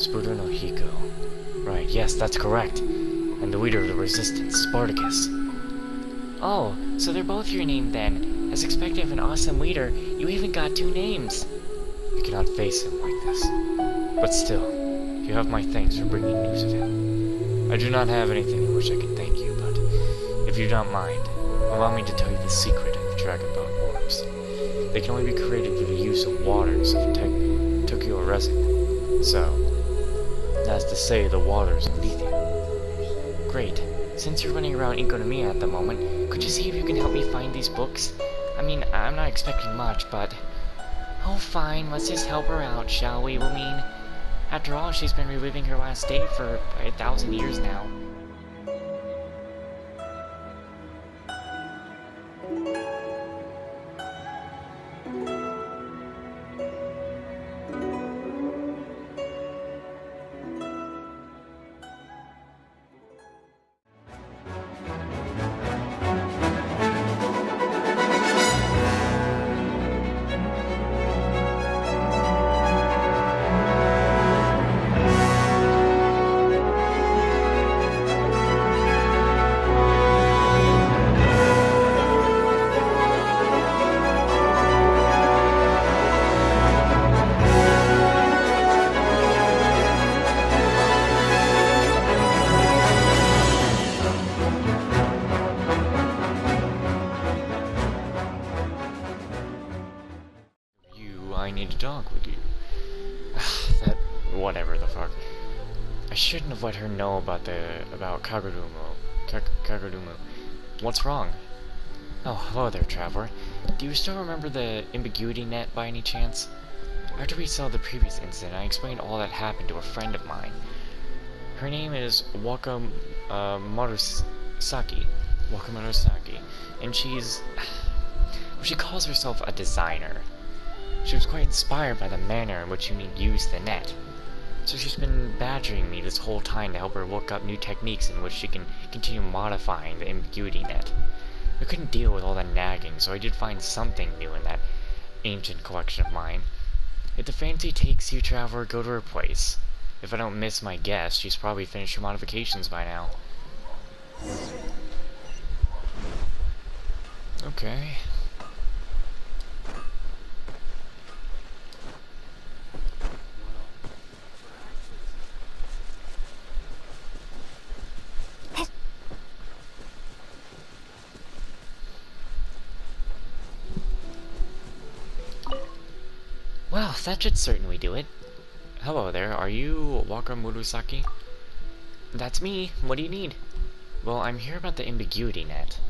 Spudo no Hiko. Right, yes, that's correct. And the leader of the resistance, Spartacus. Oh, so they're both your name then. As expected of an awesome leader, you even got two names. You cannot face him like this. But still, you have my thanks for bringing news of him. I do not have anything in which I can thank you, but if you don't mind, allow me to tell you the secret of dragonbone orbs. They can only be created through the use of waters of Tokyo resin. So, as to say, the waters of lithium. Great. Since you're running around Inkonomiya at the moment, could you see if you can help me find these books? I mean, I'm not expecting much, but... Oh, fine, let's just help her out, shall we? I mean, after all, she's been reliving her last day for 1,000 years now. I need to talk with you. That... whatever the fuck. I shouldn't have let her know about Kagarumo. What's wrong? Oh, hello there, traveler. Do you still remember the ambiguity net by any chance? After we saw the previous incident, I explained all that happened to a friend of mine. Her name is Wakamarusaki, and she's... she calls herself a designer. She was quite inspired by the manner in which you use the net. So she's been badgering me this whole time to help her look up new techniques in which she can continue modifying the ambiguity net. I couldn't deal with all the nagging, so I did find something new in that ancient collection of mine. If the fancy takes you, traveler, go to her place. If I don't miss my guess, she's probably finished her modifications by now. Okay. Well, that should certainly do it. Hello there, are you Wakamurusaki? That's me. What do you need? Well, I'm here about the ambiguity net.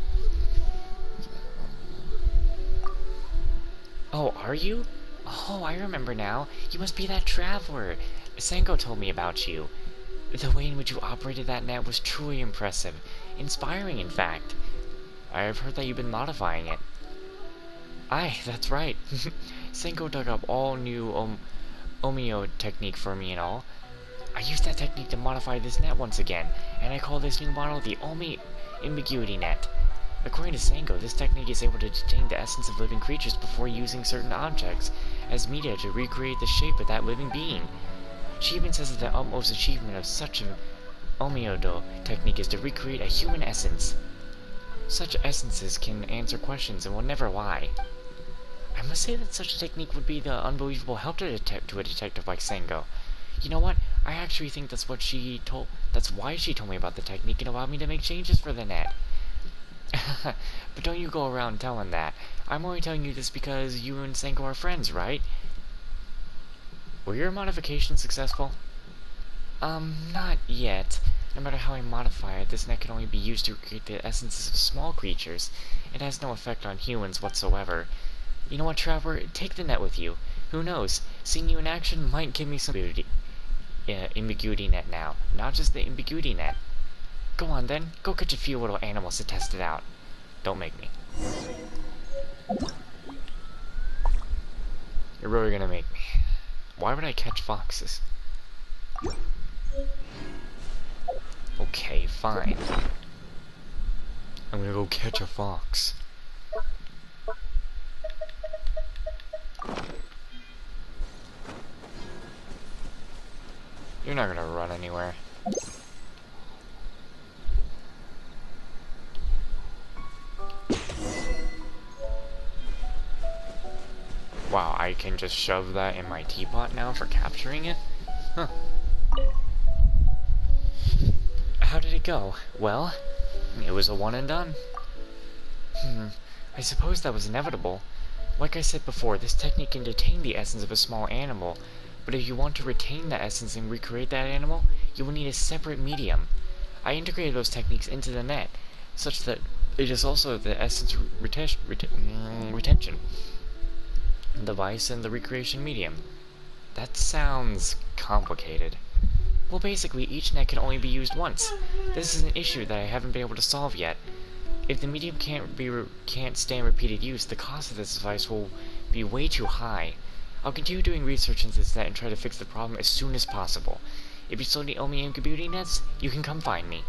Oh, are you? Oh, I remember now. You must be that traveler. Senko told me about you. The way in which you operated that net was truly impressive. Inspiring, in fact. I've heard that you've been modifying it. Aye, that's right. Senko dug up all new Omio technique for me and all. I used that technique to modify this net once again, and I call this new model the Omi Ambiguity Net. According to Senko, this technique is able to detain the essence of living creatures before using certain objects as media to recreate the shape of that living being. She even says that the utmost achievement of such an Omiodo technique is to recreate a human essence. Such essences can answer questions and will never lie. I must say that such a technique would be the unbelievable help to a detective like Sengo. You know what? I actually think that's why she told me about the technique and allowed me to make changes for the net. But don't you go around telling that. I'm only telling you this because you and Senko are friends, right? Were your modifications successful? Not yet. No matter how I modify it, this net can only be used to recreate the essences of small creatures. It has no effect on humans whatsoever. You know what, Traveler? Take the net with you. Who knows? Seeing you in action might give me some ambiguity net now. Not just the ambiguity net. Go on then. Go catch a few little animals to test it out. Don't make me. You're really gonna make me. Why would I catch foxes? Okay, fine. I'm gonna go catch a fox. You're not gonna run anywhere. Wow, I can just shove that in my teapot now for capturing it? Huh. How did it go? Well, it was a one and done. I suppose that was inevitable. Like I said before, this technique can detain the essence of a small animal, but if you want to retain that essence and recreate that animal, you will need a separate medium. I integrated those techniques into the net, such that it is also the essence retention device and the recreation medium. That sounds complicated. Well, basically, each net can only be used once. This is an issue that I haven't been able to solve yet. If the medium can't stand repeated use, the cost of this device will be way too high. I'll continue doing research into this net and try to fix the problem as soon as possible. If you still need Omi and Kabuti nets, you can come find me.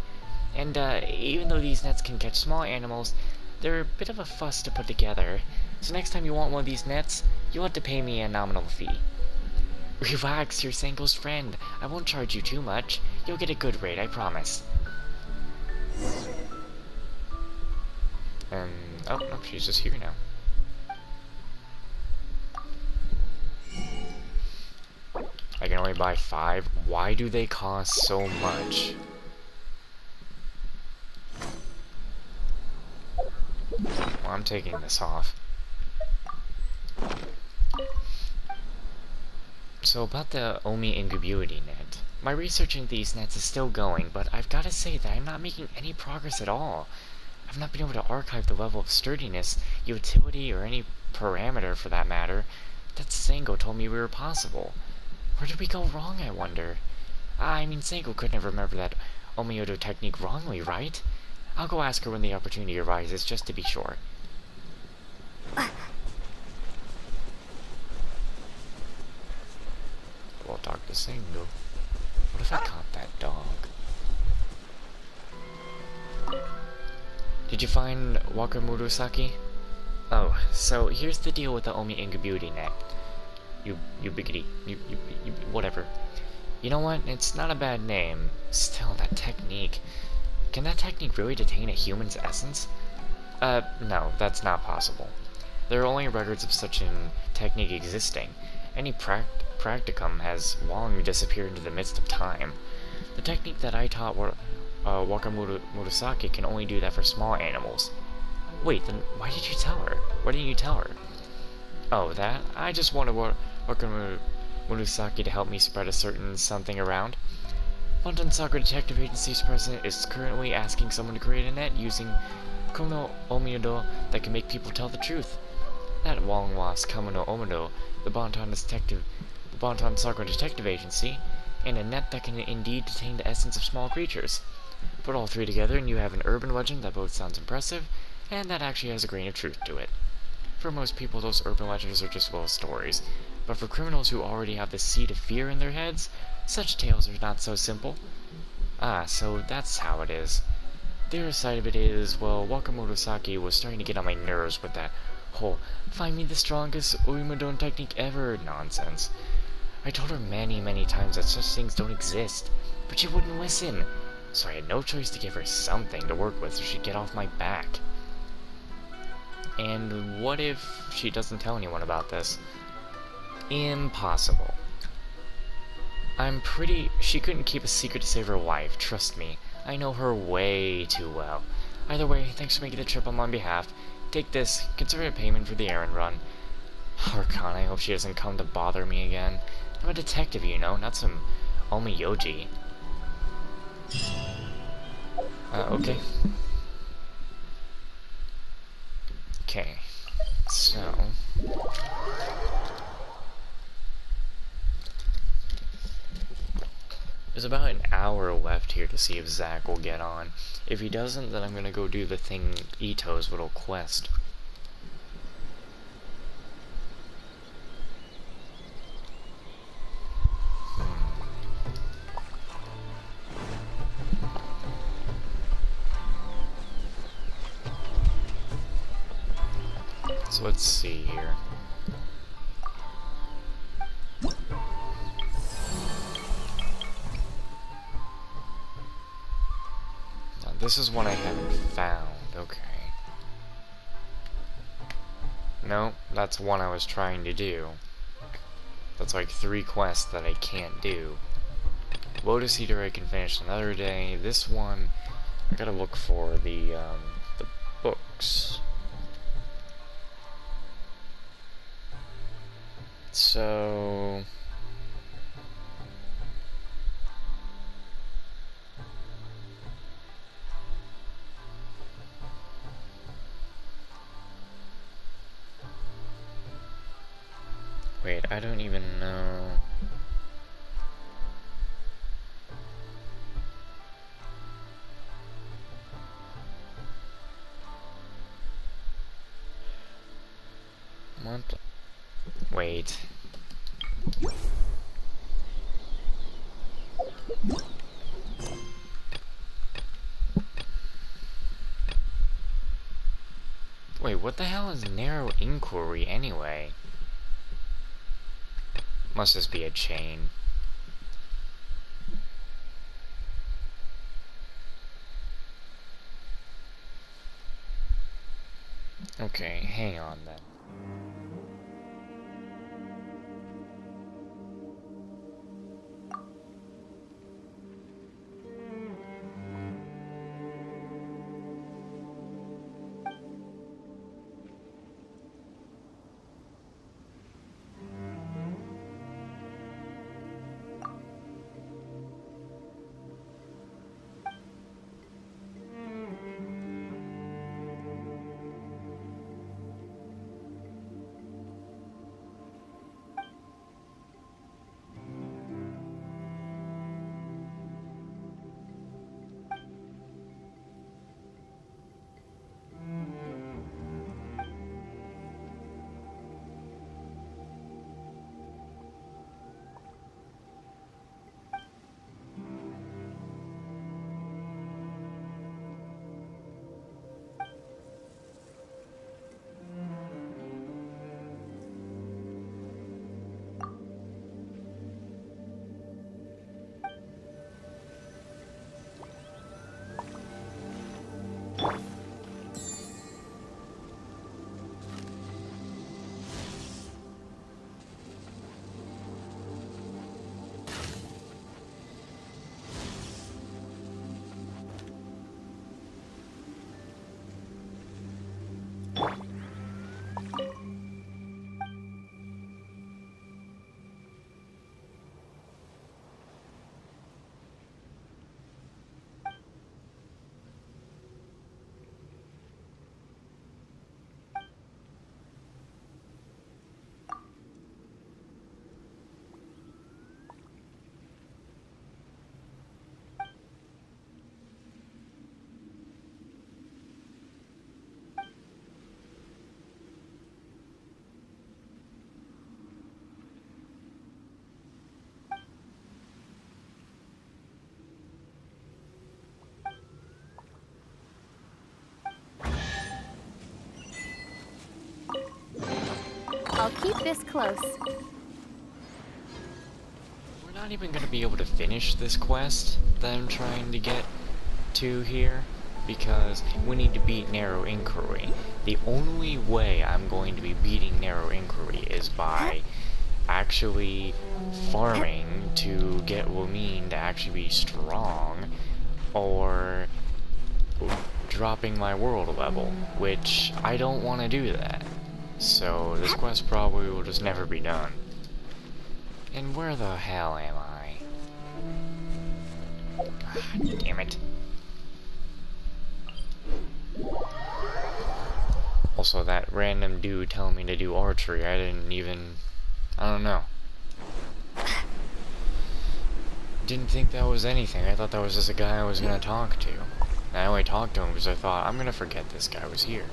And even though these nets can catch small animals, they're a bit of a fuss to put together. So next time you want one of these nets, you'll have to pay me a nominal fee. Relax, you're Sango's friend. I won't charge you too much. You'll get a good rate, I promise. Oh, no, she's just here now. I can only buy 5. Why do they cost so much? Well, I'm taking this off. So about the Omi Ingenuity net. My research into these nets is still going, but I've got to say that I'm not making any progress at all. I've not been able to archive the level of sturdiness, utility, or any parameter for that matter that Sango told me were possible. Where did we go wrong, I wonder? I mean, Sango couldn't have remembered that Omiodo technique wrongly, right? I'll go ask her when the opportunity arises, just to be sure. We'll talk to Sango. What if I caught that dog? Did you find Wakamurusaki? Oh, so here's the deal with the Omi Ingenuity net. You whatever. You know what? It's not a bad name. Still, that technique. Can that technique really detain a human's essence? No, that's not possible. There are only records of such a technique existing. Any practicum has long disappeared into the midst of time. The technique that I taught Wakamurusaki can only do that for small animals. Wait, then why did you tell her? Why didn't you tell her? Oh, that? I just wanted Wakamurusaki to help me spread a certain something around. London Sakura Detective Agency's president is currently asking someone to create a net using Kono Omiodo that can make people tell the truth. That Wongwas Kamino Omodo, the Bonton Sakura Detective Agency, and a net that can indeed detain the essence of small creatures. Put all three together and you have an urban legend that both sounds impressive, and that actually has a grain of truth to it. For most people, those urban legends are just little stories, but for criminals who already have the seed of fear in their heads, such tales are not so simple. Ah, so that's how it is. The other side of it is, well, Wakamurusaki was starting to get on my nerves with that whole find me the strongest Uimadon technique ever nonsense. I told her many times that such things don't exist, but she wouldn't listen, so I had no choice to give her something to work with so she'd get off my back. And what if she doesn't tell anyone about this? Impossible. She couldn't keep a secret to save her life, trust me. I know her way too well. Either way, thanks for making the trip on my behalf. Take this, consider it payment for the errand run. Arkan, I hope she doesn't come to bother me again. I'm a detective, you know, not some Omiyoji. Okay. Okay, so... There's about an hour left here to see if Zack will get on. If he doesn't, then I'm gonna go do the thing, Ito's little quest. So let's see here. This is one I haven't found. Okay. No, that's one I was trying to do. That's like 3 quests that I can't do. Lotus Eater I can finish another day. This one, I gotta look for the books. So... Wait, I don't even know... What? Wait. Wait, what the hell is narrow inquiry anyway? Must just be a chain. Okay, hang on then. I'll keep this close. We're not even gonna be able to finish this quest that I'm trying to get to here, because we need to beat Narrow Inquiry. The only way I'm going to be beating Narrow Inquiry is by actually farming to get Wumine to actually be strong, or dropping my world level, which I don't want to do that. So this quest probably will just never be done. And where the hell am I? God damn it. Also, that random dude telling me to do archery, I don't know. Didn't think that was anything. I thought that was just a guy I was gonna talk to. And I only talked to him because I thought, I'm gonna forget this guy was here.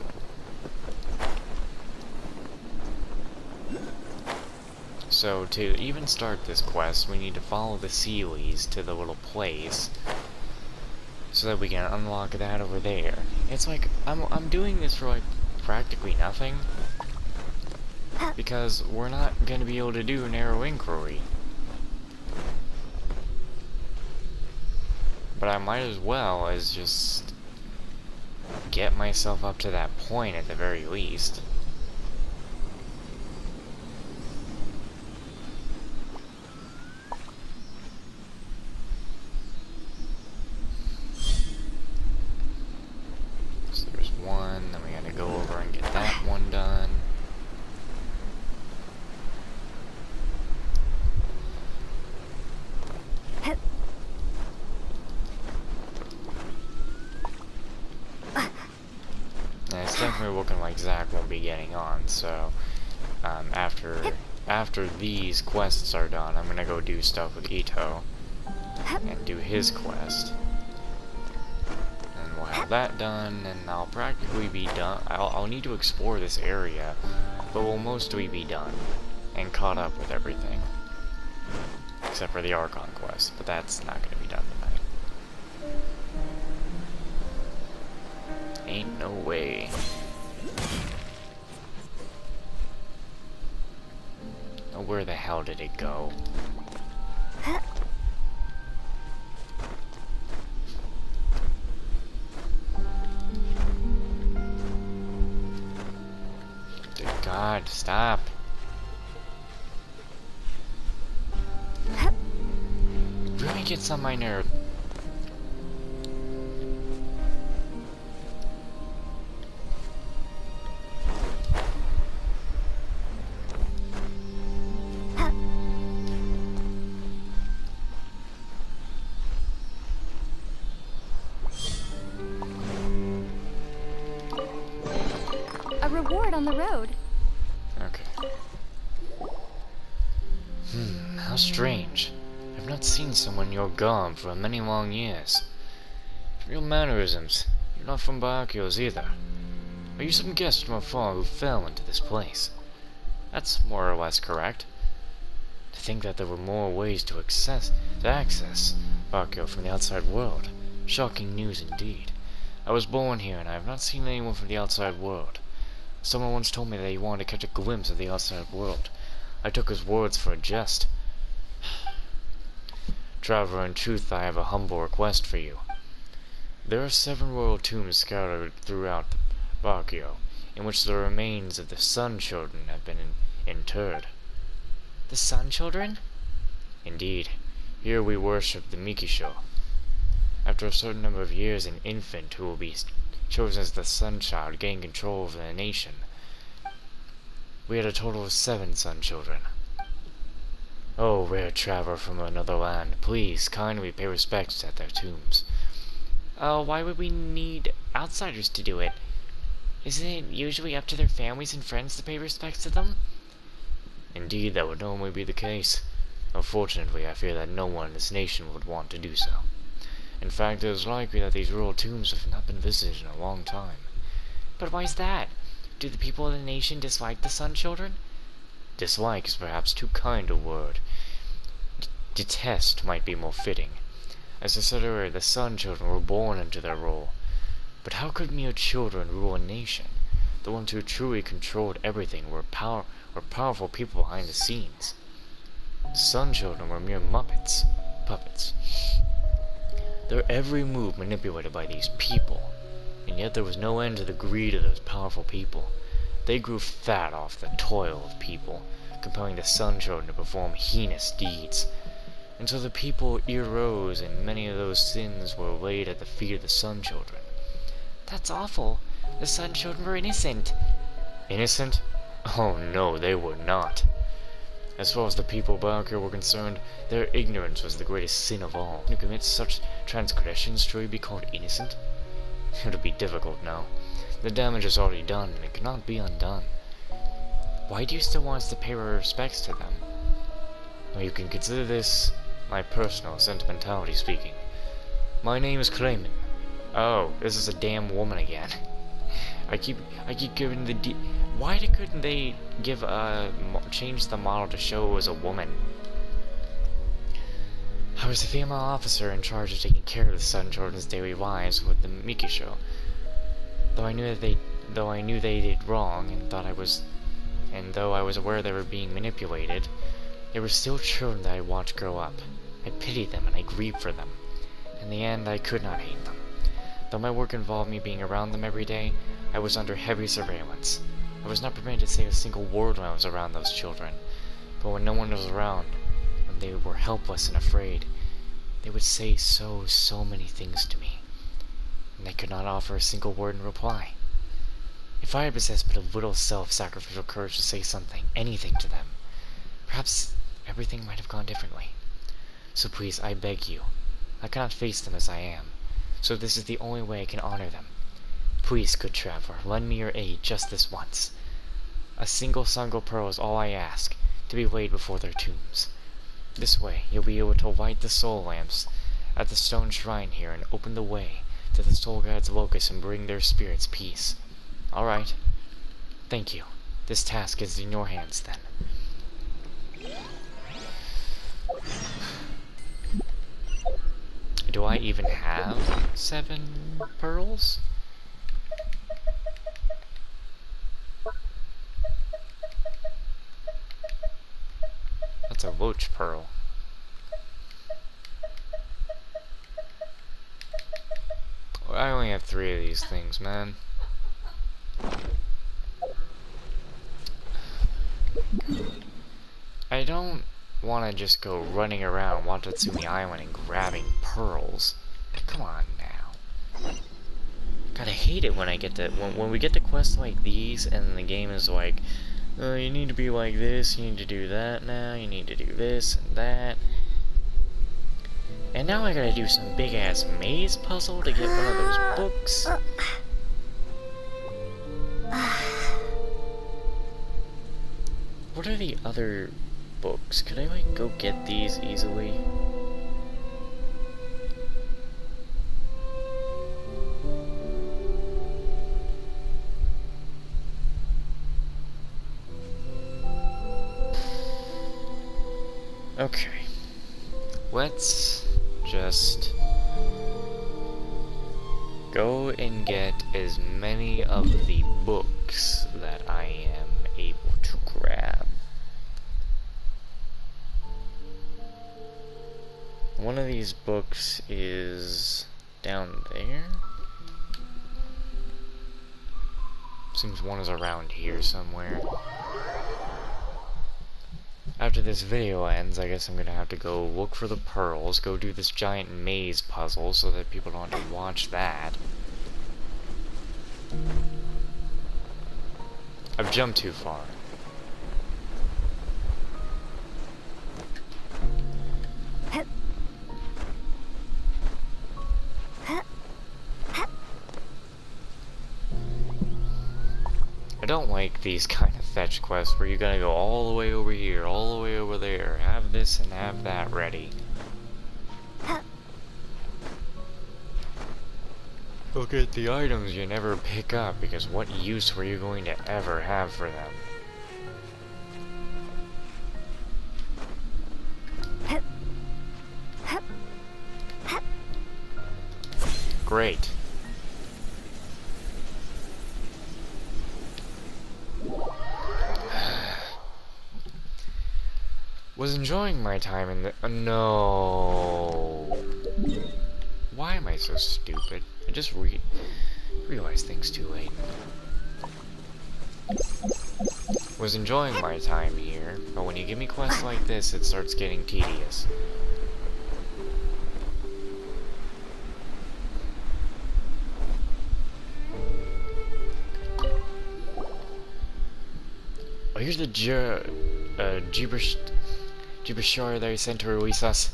So, to even start this quest, we need to follow the Sealies to the little place, so that we can unlock that over there. It's like, I'm doing this for, like, practically nothing, because we're not gonna be able to do Narrow Inquiry. But I might as well as just get myself up to that point at the very least. So there's one, then we gotta go over and get that one done. And it's definitely looking like Zach won't be getting on, so after these quests are done, I'm gonna go do stuff with Ito and do his quest. And we'll have that done, and I'll practically be done. I'll need to explore this area, but we'll mostly be done and caught up with everything. Except for the Archon quest, but that's not gonna be done tonight. Ain't no way. Oh, where the hell did it go? Dear God, stop. Really gets on my nerve. A reward on the road. Okay. How strange. I've not seen someone your garb for many long years. Real mannerisms. You're not from Barakios either. Are you some guest from afar who fell into this place? That's more or less correct. To think that there were more ways to access Barakio from the outside world. Shocking news indeed. I was born here, and I have not seen anyone from the outside world. Someone once told me that he wanted to catch a glimpse of the outside world. I took his words for a jest. Traveler, in truth, I have a humble request for you. There are 7 royal tombs scattered throughout Barakio, in which the remains of the Sun Children have been interred. The Sun Children? Indeed, here we worship the Mikisho. After a certain number of years, an infant who will be chosen as the Sun Child gained control over the nation. We had a total of 7 Sun Children. Oh, rare traveler from another land, please kindly pay respects at their tombs. Why would we need outsiders to do it? Isn't it usually up to their families and friends to pay respects to them? Indeed, that would normally be the case. Unfortunately, I fear that no one in this nation would want to do so. In fact, it is likely that these royal tombs have not been visited in a long time. But why is that? Do the people of the nation dislike the Sun Children? Dislike is perhaps too kind a word. Detest might be more fitting. As I said earlier, the Sun Children were born into their role. But how could mere children rule a nation? The ones who truly controlled everything were powerful people behind the scenes. The Sun Children were mere puppets. Their every move manipulated by these people. And yet there was no end to the greed of those powerful people. They grew fat off the toil of people, compelling the Sun Children to perform heinous deeds. And so the people arose, and many of those sins were laid at the feet of the Sun Children. That's awful. The Sun Children were innocent. Innocent? Oh no, they were not. As far as the people of Barakir were concerned, their ignorance was the greatest sin of all. To commit such transgressions to be called innocent? It would be difficult now. The damage is already done, and it cannot be undone. Why do you still want us to pay our respects to them? Well, you can consider this my personal sentimentality speaking. My name is Clayman. Oh, this is a damn woman again. I keep giving the why couldn't they give change the model to show it was a woman? I was the female officer in charge of taking care of the Sun Children's daily lives with the Mikisho. Though I knew they did wrong, and though I was aware they were being manipulated, they were still children that I watched grow up. I pitied them and I grieved for them. In the end, I could not hate them. Though my work involved me being around them every day, I was under heavy surveillance. I was not permitted to say a single word when I was around those children. But when no one was around, when they were helpless and afraid, they would say so many things to me, and I could not offer a single word in reply. If I had possessed but a little self-sacrificial courage to say something, anything to them, perhaps everything might have gone differently. So please, I beg you, I cannot face them as I am, so this is the only way I can honor them. Please, good traveler, lend me your aid just this once. A single Sango pearl is all I ask, to be laid before their tombs. This way, you'll be able to light the soul lamps at the stone shrine here and open the way to the soul god's locus and bring their spirits peace. Alright. Thank you. This task is in your hands, then. Do I even have 7 pearls? That's a Loach pearl. I only have 3 of these things, man. I don't want to just go running around Watatsumi Island and grabbing pearls. Come on now. Gotta hate it when I get to when we get to quests like these and the game is like, you need to be like this, you need to do that now, you need to do this and that. And now I gotta do some big ass maze puzzle to get one of those books. What are the other books? Could I like go get these easily? Okay. Let's just go and get as many of the books that I am able to grab. One of these books is down there. Seems one is around here somewhere. After this video ends, I guess I'm gonna have to go look for the pearls, go do this giant maze puzzle so that people don't have to watch that. I've jumped too far. I don't like these kind of fetch quests where you gotta go all the way over here, all the way over there, have this and have that ready. Look at the items you never pick up, because what use were you going to ever have for them? Great. Was enjoying my time in the... no. Why am I so stupid? I just realized things too late. Was enjoying my time here, but when you give me quests like this, it starts getting tedious. Oh, here's the Gibraltar that I sent to Ruisas.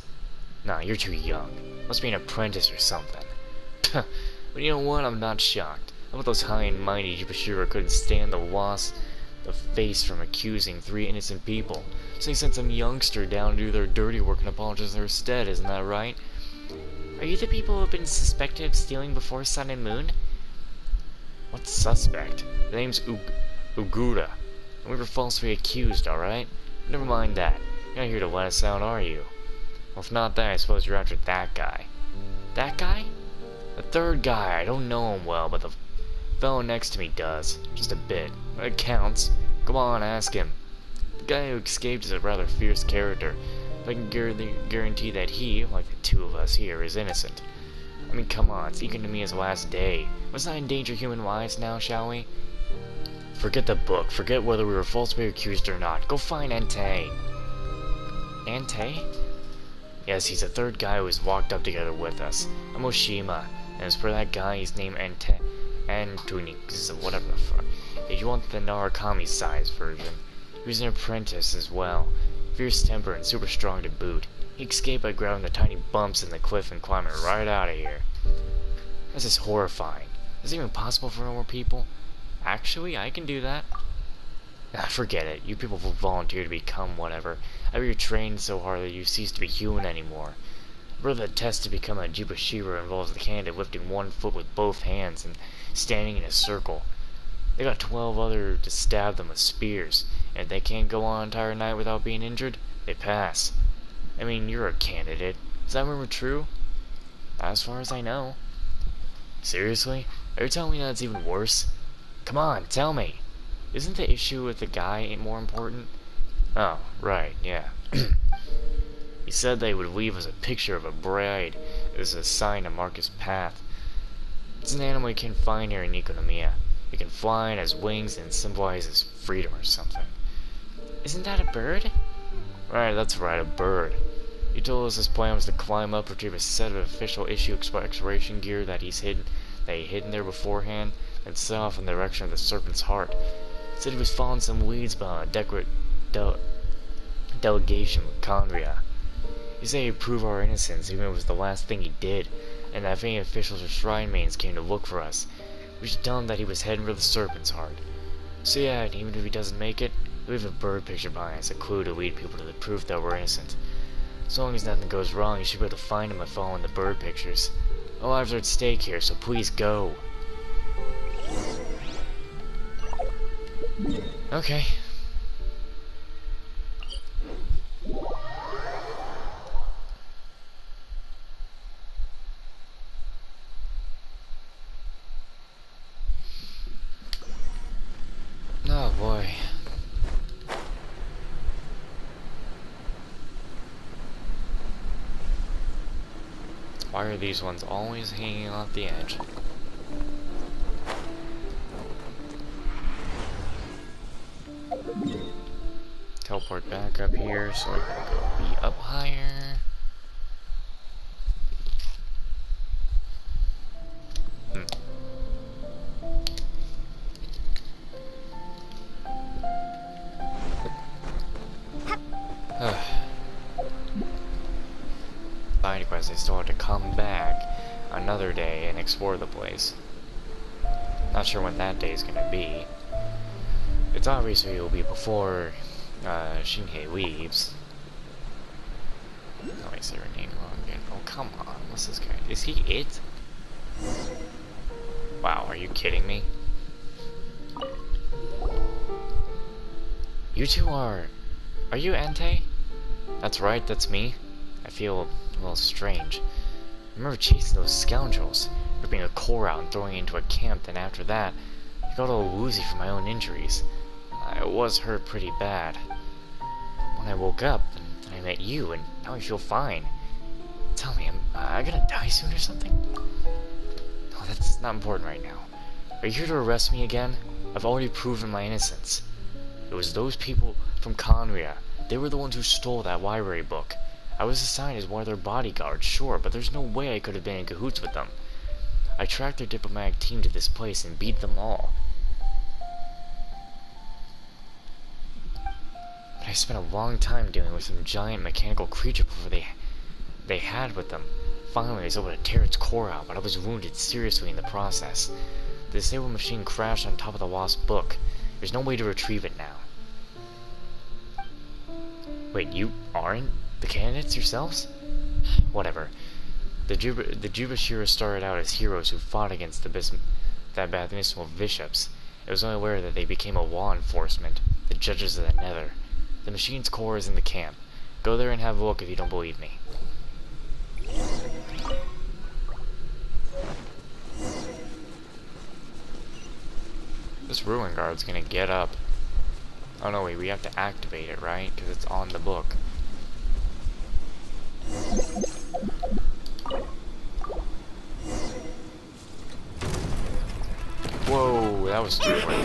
Nah, you're too young. Must be an apprentice or something. But you know what? I'm not shocked. How about those high and mighty Gibraltar couldn't stand the face from accusing 3 innocent people. So they sent some youngster down to do their dirty work and apologize instead, isn't that right? Are you the people who have been suspected of stealing before Sun and Moon? What suspect? The name's Ugura. And we were falsely accused, alright? Never mind that. You're not here to let us out, are you? Well, if not that, I suppose you're after that guy. That guy? The third guy. I don't know him well, but the fellow next to me does. Just a bit. But it counts. Come on, ask him. The guy who escaped is a rather fierce character. But I can guarantee that he, like the 2 of us here, is innocent. I mean, come on, it's equal to me his last day. Let's not endanger human lives now, shall we? Forget the book. Forget whether we were falsely accused or not. Go find Entei. Entei? Yes, he's the third guy who has walked up together with us. I'm Oshima, and as for that guy, he's named Antunix, whatever the fuck. If you want the Narukami size version, he was an apprentice as well. Fierce temper and super strong to boot. He escaped by grabbing the tiny bumps in the cliff and climbing right out of here. This is horrifying. Is it even possible for normal people? Actually, I can do that. Ah, forget it. You people will volunteer to become whatever. I bet you're trained so hard that you cease to be human anymore. Brother, the test to become a Jubashiro involves the candidate lifting one foot with both hands and standing in a circle. They got 12 others to stab them with spears, and if they can't go on an entire night without being injured, they pass. I mean, you're a candidate. Is that rumor true? As far as I know. Seriously? Are you telling me that's even worse? Come on, tell me. Isn't the issue with the guy more important? Oh, right, yeah. He said they would leave us a picture of a bride as a sign to mark his path. It's an animal you can't find here in Nikonomiya. It can fly and has wings and symbolizes freedom or something. Isn't that a bird? Right, that's right, a bird. He told us his plan was to climb up, retrieve a set of official issue exploration gear that he hidden there beforehand, and set off in the direction of the Serpent's Heart. He said he was following some leads behind a delegation with Conria. He said he'd prove our innocence, even if it was the last thing he did, and that if any officials or shrine maidens came to look for us, we should tell him that he was heading for the Serpent's Heart. So yeah, and even if he doesn't make it, we have a bird picture behind us, a clue to lead people to the proof that we're innocent. So long as nothing goes wrong, you should be able to find him by following the bird pictures. Our lives are at stake here, so please go. Okay. Oh boy. Why are these ones always hanging off the edge? Teleport back up here so I can go be up higher. Side quest, I still have to come back another day and explore the place. Not sure when that day is gonna be. It's obviously it will be before Shinhei leaves. Oh, I say her name wrong again. Oh, come on. What's this guy? Is he it? Wow, are you kidding me? You two are you Entei? That's right, that's me. I feel a little strange. I remember chasing those scoundrels, ripping a core out and throwing it into a camp, then after that, I got all woozy from my own injuries. I was hurt pretty bad. When I woke up, and I met you, and now I feel fine. Tell me, am I gonna die soon or something? No, that's not important right now. Are you here to arrest me again? I've already proven my innocence. It was those people from Conria. They were the ones who stole that library book. I was assigned as one of their bodyguards, sure, but there's no way I could have been in cahoots with them. I tracked their diplomatic team to this place and beat them all. But I spent a long time dealing with some giant mechanical creature before they had with them. Finally, I was able to tear its core out, but I was wounded seriously in the process. The disabled machine crashed on top of the lost book. There's no way to retrieve it now. Wait, you aren't the candidates yourselves? Whatever. The Jubashiro started out as heroes who fought against the baptismal bishops. It was only later that they became a law enforcement, the judges of the Nether. The machine's core is in the camp. Go there and have a look if you don't believe me. This ruin guard's gonna get up. Oh no, wait, we have to activate it, right? Because it's on the book. that was too quick.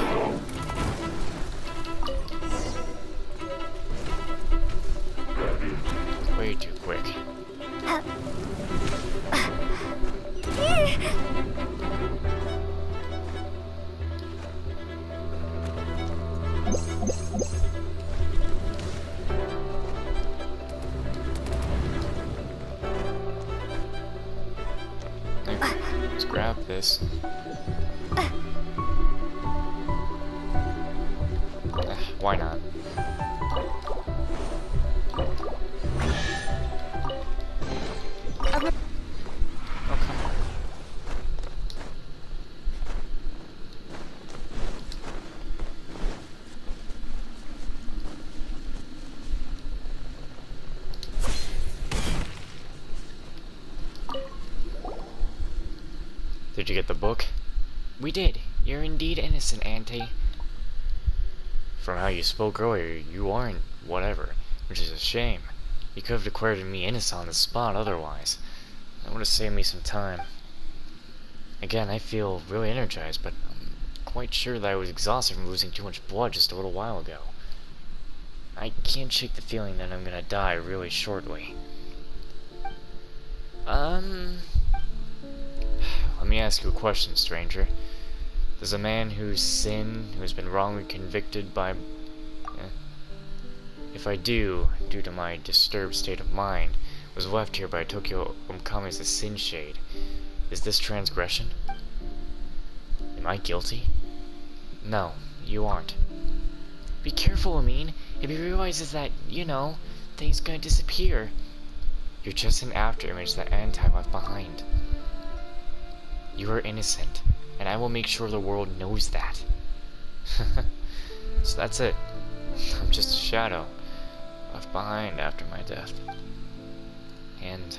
Way too quick. Let's grab this. Why not? Oh, come on. Did you get the book? We did. You're indeed innocent, Auntie. From how you spoke earlier, you aren't whatever, which is a shame. You could have declared me innocent on the spot otherwise. That would have saved me some time. Again, I feel really energized, but I'm quite sure that I was exhausted from losing too much blood just a little while ago. I can't shake the feeling that I'm gonna die really shortly. Let me ask you a question, stranger. Does a man who's been wrongly convicted by... If I do, due to my disturbed state of mind, was left here by Tokyo Umkami as a sin shade, is this transgression? Am I guilty? No, you aren't. Be careful, Amin. If he realizes that, you know, things gonna disappear. You're just an afterimage that Anti left behind. You are innocent, and I will make sure the world knows that. So that's it. I'm just a shadow, left behind after my death. And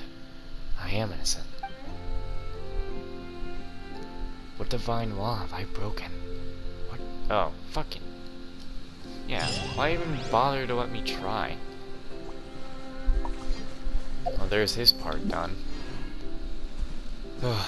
I am innocent. What divine law have I broken? What? Oh, fucking... Yeah, why even bother to let me try? Well, there's his part done. Ugh.